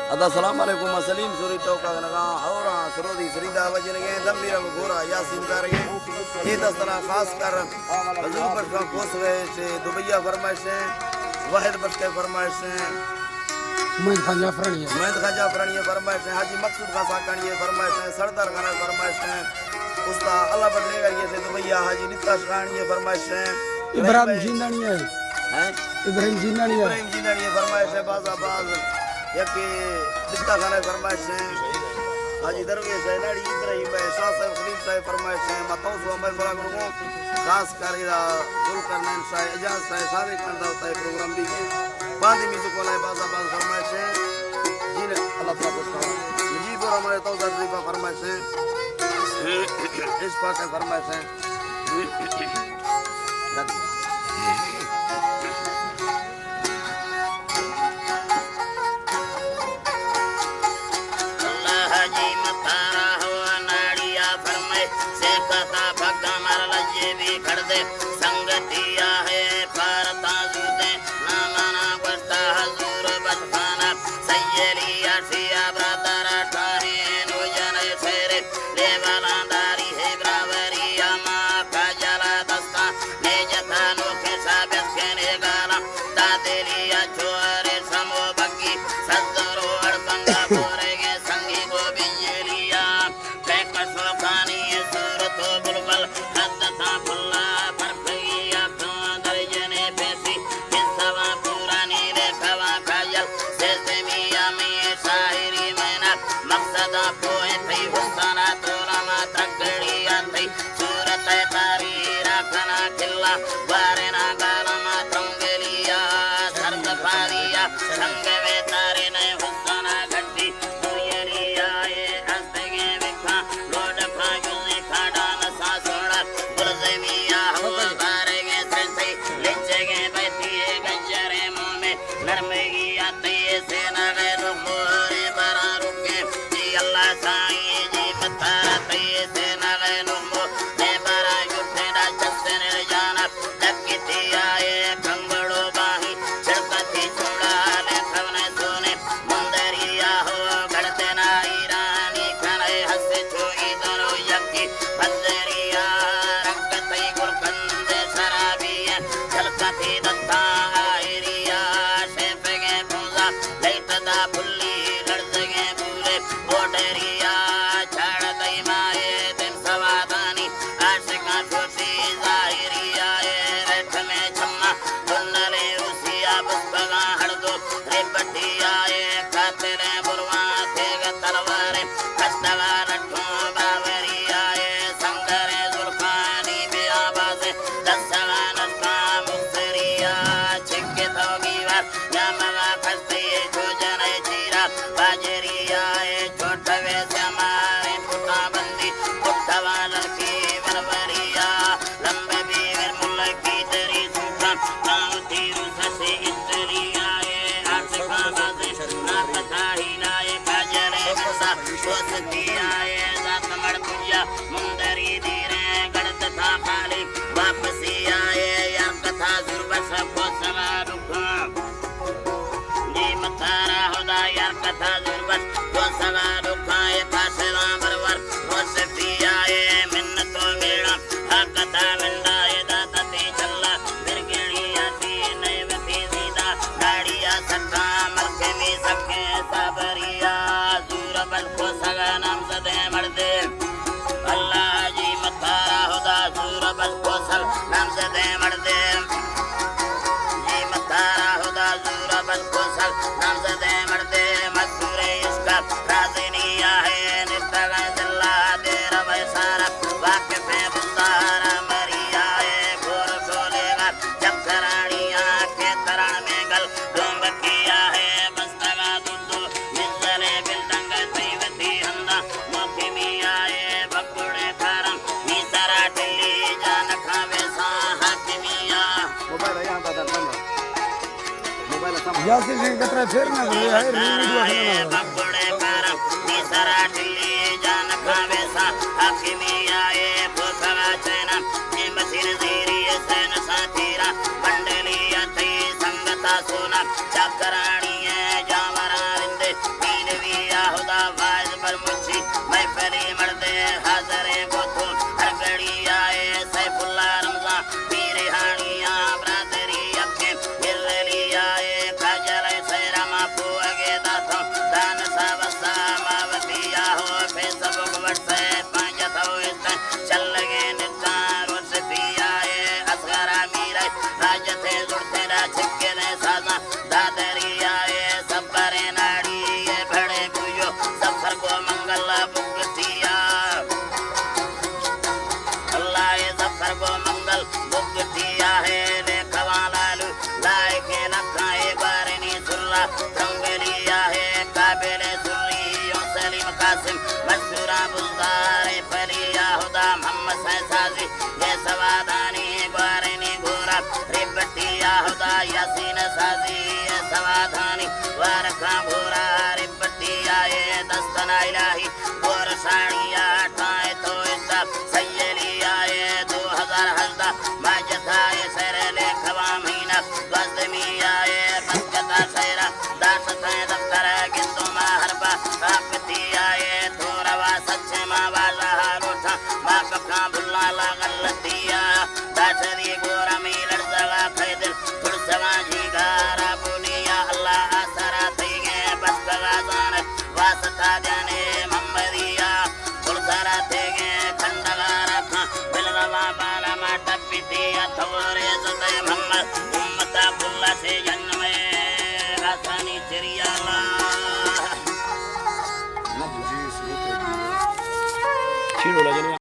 अस्सलाम वालेकुम सलीम सुरी चौका नगा और सरोदी सरीदा वजनगे दंबीरा गोरा यासीन करगे ये दस्तरा खास कर हजूर पर का कोसवे से दुबैया फरमाइश है वाहिद बट के फरमाइश है मोहम्मद खाजा फरणी फरमाइश है हाजी मकसूद का साकणी फरमाइश है सरदार खाना फरमाइश है उस्ताद अल्लाह बट ले गए से दुबैया हाजी निता शानी फरमाइश है इब्राहिम जिंदानी है इब्राहिम जिंदानी फरमाइश है बाज़ाबाज यके दित्ता खाना फरमाइश है हाजी दरवेश है नाड़ी इब्राहिम है शाह साहब खलील साहब फरमाइश है मतौस अमर फराग को खास कर इरा जुलकरनैन साहब एजाज साहब सारे करदा होता है प्रोग्राम भी के बांदी म्यूजिक वाला बाज़ाबाज फरमाइश है जिन अल्लाह ताला को मुजीब और हमारे तौज़ा ज़रीबा फरमाइश है इस पाक फरमाइश है संगतिया है भारता जुदे नामाना बस्ता हजूर बचखाना सैयलिया सिया ब्रदर ठाने नो जन फेरे ले बालांदारी है ब्रावरिया मां का जला दस्ता ले जतानो के साबित केने गाला दादेलिया छोरे समो बग्गी सदरो अड़बंगा पोरेगे संगी को बिजलिया पैक सोखानी सूरतो बुलबुल हदता फुल्ला वारेना गालमा त्रोंगलिया सर्द पारिया संगवे तारे नए हुसना गड्डी दुयरिया ये हस्तगे विखा लोड फाजुने खाडान सासोड़ा बुलजमिया हो बारेगे सही लेचगे बैठिए गजरे मुंह में नरमेगी आते से नगे रुकोरे बरा रुके जी अल्लाह साईं जी बतारा ते से नगे नुमो दे बरा युठे दा जसन जाना यासिन सिंह कतरा फेर ना करे है वीडियो बकुड़े पर निसराठी जान खावे सा हकीमिया ए पोखरा चैना ने मसिर जीरी सेन साथीरा मंडलिया थई संगता सोना चकराणी जावरा रिंदे रंगलिया है काबिल सुरी सलीम कासिम मशहूरा बुलदार फलिया हुदा मोहम्मद साजी ये सवादानी बारनी गोरा रिपटिया हुदा यासीन साजी ये सवादानी वारखा गोरा रिपटिया ये दस्तना इलाही गोर साड़िया ठाए तो इसका सैलिया ये 2000 हल्दा माजथा ये सरले खवा महीना गजमिया ये बसकता सैरा दास थे दफ्तर गिंदो महरबा आपतिया ये थोरवा सच्चे मां वाला रोठा मां कखा भुल्ला ला गलतिया दासरी गोरा मिलड़ जगा खैदिल तुरसवा जी गारा बोलिया अल्लाह आसरा थईगे बस कगा जान वास्ता जाने मोहम्मदिया तुरसरा थईगे खंडगारा खा बिलवा बाला मा टपितिया थोरे जदे मोहम्मद